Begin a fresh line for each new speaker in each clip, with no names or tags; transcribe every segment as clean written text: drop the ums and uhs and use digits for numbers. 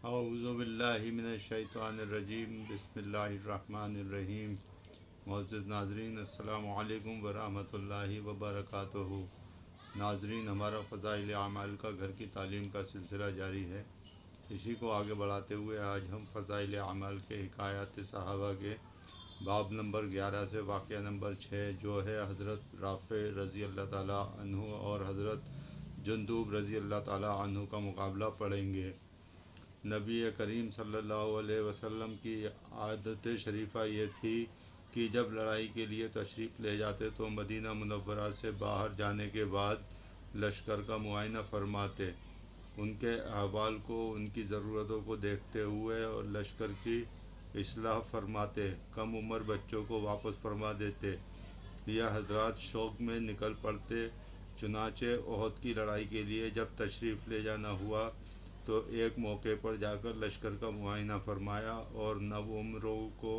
اعوذ باللہ من الشیطان الرجیم بسم اللہ الرحمن الرحیم۔ معزز ناظرین السلام علیکم ورحمۃ اللہ وبرکاتہ۔ ناظرین، ہمارا فضائل اعمال کا گھر کی تعلیم کا سلسلہ جاری ہے۔ اسی کو آگے بڑھاتے ہوئے آج ہم فضائل اعمال کے حکایات صحابہ کے باب نمبر 11 سے واقعہ نمبر 6 جو ہے حضرت رافع رضی اللہ تعالیٰ عنہ اور حضرت جندوب رضی اللہ تعالیٰ عنہ کا مقابلہ پڑھیں گے۔ نبی کریم صلی اللہ علیہ وسلم کی عادت شریفہ یہ تھی کہ جب لڑائی کے لیے تشریف لے جاتے تو مدینہ منورہ سے باہر جانے کے بعد لشکر کا معائنہ فرماتے، ان کے احوال کو، ان کی ضرورتوں کو دیکھتے ہوئے اور لشکر کی اصلاح فرماتے، کم عمر بچوں کو واپس فرما دیتے۔ یہ حضرات شوق میں نکل پڑتے۔ چنانچہ احد کی لڑائی کے لیے جب تشریف لے جانا ہوا تو ایک موقع پر جا کر لشکر کا معائنہ فرمایا اور نو عمروں کو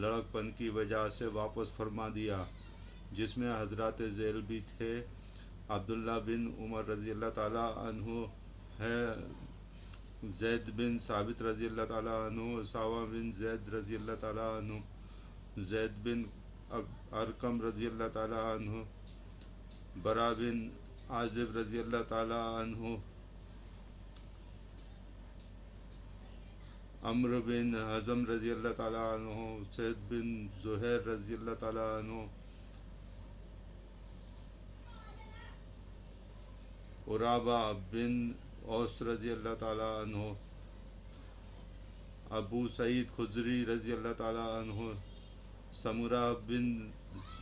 لڑک پن کی وجہ سے واپس فرما دیا، جس میں حضرات ذیل بھی تھے۔ عبداللہ بن عمر رضی اللہ تعالیٰ عنہ ہے، زید بن ثابت رضی اللہ تعالیٰ عنہ، اسامہ بن زید رضی اللہ تعالیٰ عنہ، زید بن ارقم رضی اللہ تعالیٰ عنہ، برا بن عازب رضی اللہ تعالیٰ عنہ، عمرو بن حزم رضی اللہ تعالیٰ عنہ، سعید بن زہیر رضی اللہ تعالیٰ عنہ، عرابہ بن اوس رضی اللہ تعالیٰ عنہ، ابو سعید خدری رضی اللہ تعالیٰ عنہ، سمرہ بن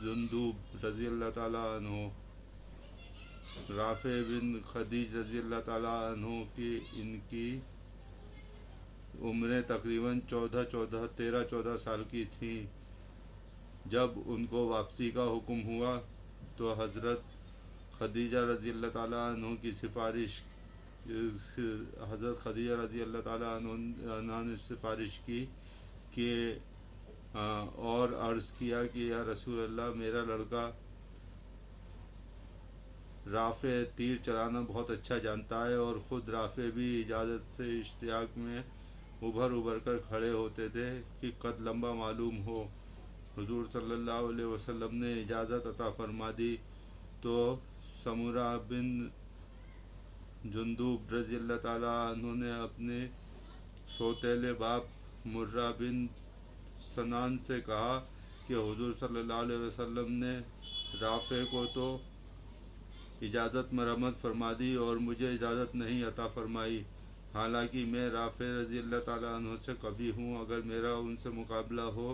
جندوب رضی اللہ تعالیٰ عنہ، رافع بن خدیج رضی اللہ تعالیٰ عنہ کی ان کی عمریں تقریباً 13 سال کی تھیں۔ جب ان کو واپسی کا حکم ہوا تو حضرت خدیجہ رضی اللہ تعالیٰ عنہ کی سفارش نے سفارش کی کہ اور عرض کیا کہ یا رسول اللہ، میرا لڑکا رافع تیر چلانا بہت اچھا جانتا ہے، اور خود رافع بھی اجازت سے اشتیاق میں ابھر کر کھڑے ہوتے تھے کہ قد لمبا معلوم ہو۔ حضور صلی اللہ علیہ وسلم نے اجازت عطا فرما دی تو سمرہ بن جندوب رضی اللہ تعالیٰ عنہ نے اپنے سوتیلے باپ مرہ بن سنان سے کہا کہ حضور صلی اللہ علیہ وسلم نے رافع کو تو اجازت مرمت فرما دی اور مجھے اجازت نہیں عطا فرمائی، حالانکہ میں رافع رضی اللہ تعالیٰ عنہ سے کبھی ہوں، اگر میرا ان سے مقابلہ ہو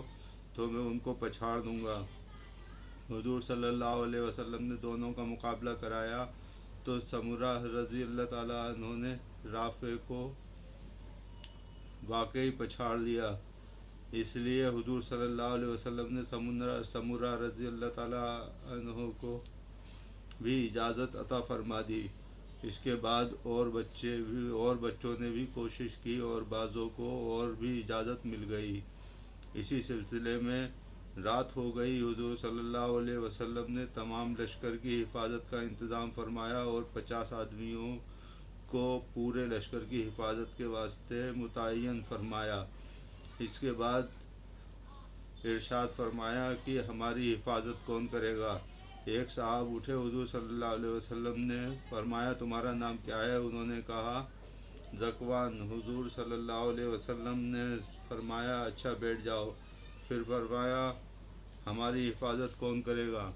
تو میں ان کو پچھاڑ دوں گا۔ حضور صلی اللہ علیہ وسلم نے دونوں کا مقابلہ کرایا تو سمرہ رضی اللہ تعالیٰ عنہ نے رافع کو واقعی پچھاڑ دیا، اس لیے حضور صلی اللہ علیہ وسلم نے سمرہ رضی اللہ تعالیٰ عنہ کو بھی اجازت عطا فرما دی۔ اس کے بعد اور بچوں نے بھی کوشش کی اور بعضوں کو اور بھی اجازت مل گئی۔ اسی سلسلے میں رات ہو گئی۔ حضور صلی اللہ علیہ وسلم نے تمام لشکر کی حفاظت کا انتظام فرمایا اور 50 آدمیوں کو پورے لشکر کی حفاظت کے واسطے متعین فرمایا۔ اس کے بعد ارشاد فرمایا کہ ہماری حفاظت کون کرے گا؟ ایک صاحب اٹھے، حضور صلی اللہ علیہ وسلم نے فرمایا تمہارا نام کیا ہے؟ انہوں نے کہا ذکوان۔ حضور صلی اللہ علیہ وسلم نے فرمایا اچھا بیٹھ جاؤ۔ پھر فرمایا ہماری حفاظت کون کرے گا؟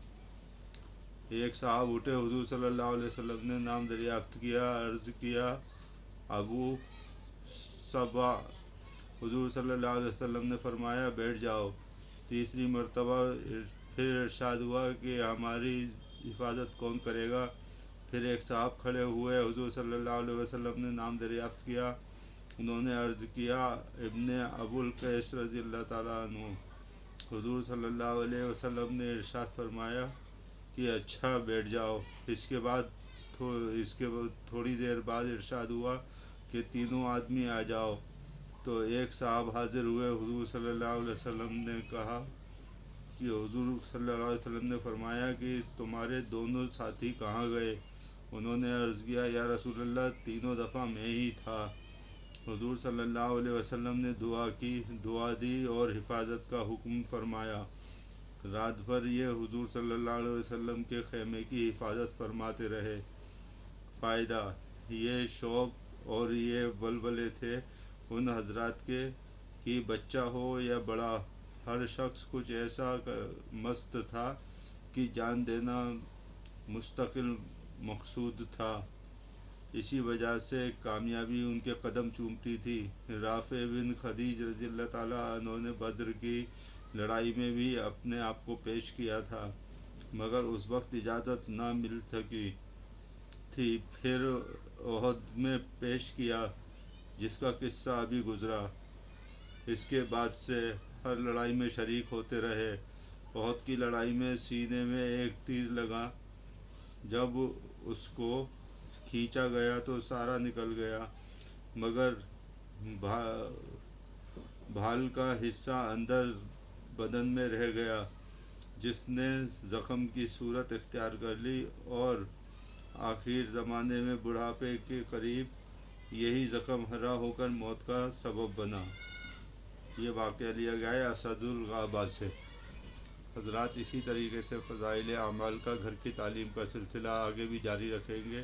ایک صاحب اٹھے، حضور صلی اللہ علیہ وسلم نے نام دریافت کیا، عرض کیا ابو صبا۔ حضور صلی اللہ علیہ وسلم نے فرمایا بیٹھ جاؤ۔ تیسری مرتبہ پھر ارشاد ہوا کہ ہماری حفاظت کون کرے گا؟ پھر ایک صاحب کھڑے ہوئے، حضور صلی اللہ علیہ وسلم نے نام دریافت کیا، انہوں نے عرض کیا ابن ابو القیس رضی اللہ تعالیٰ عنہ۔ حضور صلی اللہ علیہ وسلم نے ارشاد فرمایا کہ اچھا بیٹھ جاؤ۔ اس کے بعد تھوڑی دیر بعد ارشاد ہوا کہ تینوں آدمی آ جاؤ۔ تو ایک صاحب حاضر ہوئے، حضور صلی اللہ علیہ وسلم نے کہا کہ حضور صلی اللہ علیہ وسلم نے فرمایا کہ تمہارے دونوں ساتھی کہاں گئے؟ انہوں نے عرض کیا یا رسول اللہ، تینوں دفعہ میں ہی تھا۔ حضور صلی اللہ علیہ وسلم نے دعا دی اور حفاظت کا حکم فرمایا۔ رات بھر یہ حضور صلی اللہ علیہ وسلم کے خیمے کی حفاظت فرماتے رہے۔ فائدہ: یہ شوق اور یہ ولولے تھے ان حضرات کے کہ بچہ ہو یا بڑا، ہر شخص کچھ ایسا مست تھا کہ جان دینا مستقل مقصود تھا۔ اسی وجہ سے کامیابی ان کے قدم چومتی تھی۔ رافع بن خدیج رضی اللہ تعالیٰ عنہ نے بدر کی لڑائی میں بھی اپنے آپ کو پیش کیا تھا، مگر اس وقت اجازت نہ مل سکی تھی۔ پھر احد میں پیش کیا، جس کا قصہ ابھی گزرا۔ اس کے بعد سے ہر لڑائی میں شریک ہوتے رہے۔ احد کی لڑائی میں سینے میں ایک تیر لگا، جب اس کو کھینچا گیا تو سارا نکل گیا، مگر بھال کا حصہ اندر بدن میں رہ گیا، جس نے زخم کی صورت اختیار کر لی اور آخر زمانے میں بڑھاپے کے قریب یہی زخم ہرا ہو کر موت کا سبب بنا۔ یہ واقعہ لیا گیا ہے اسد الغابہ سے۔ حضرات، اسی طریقے سے فضائل اعمال کا گھر کی تعلیم کا سلسلہ آگے بھی جاری رکھیں گے۔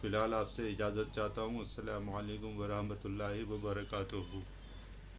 فی الحال آپ سے اجازت چاہتا ہوں۔ السلام علیکم ورحمۃ اللہ وبرکاتہ۔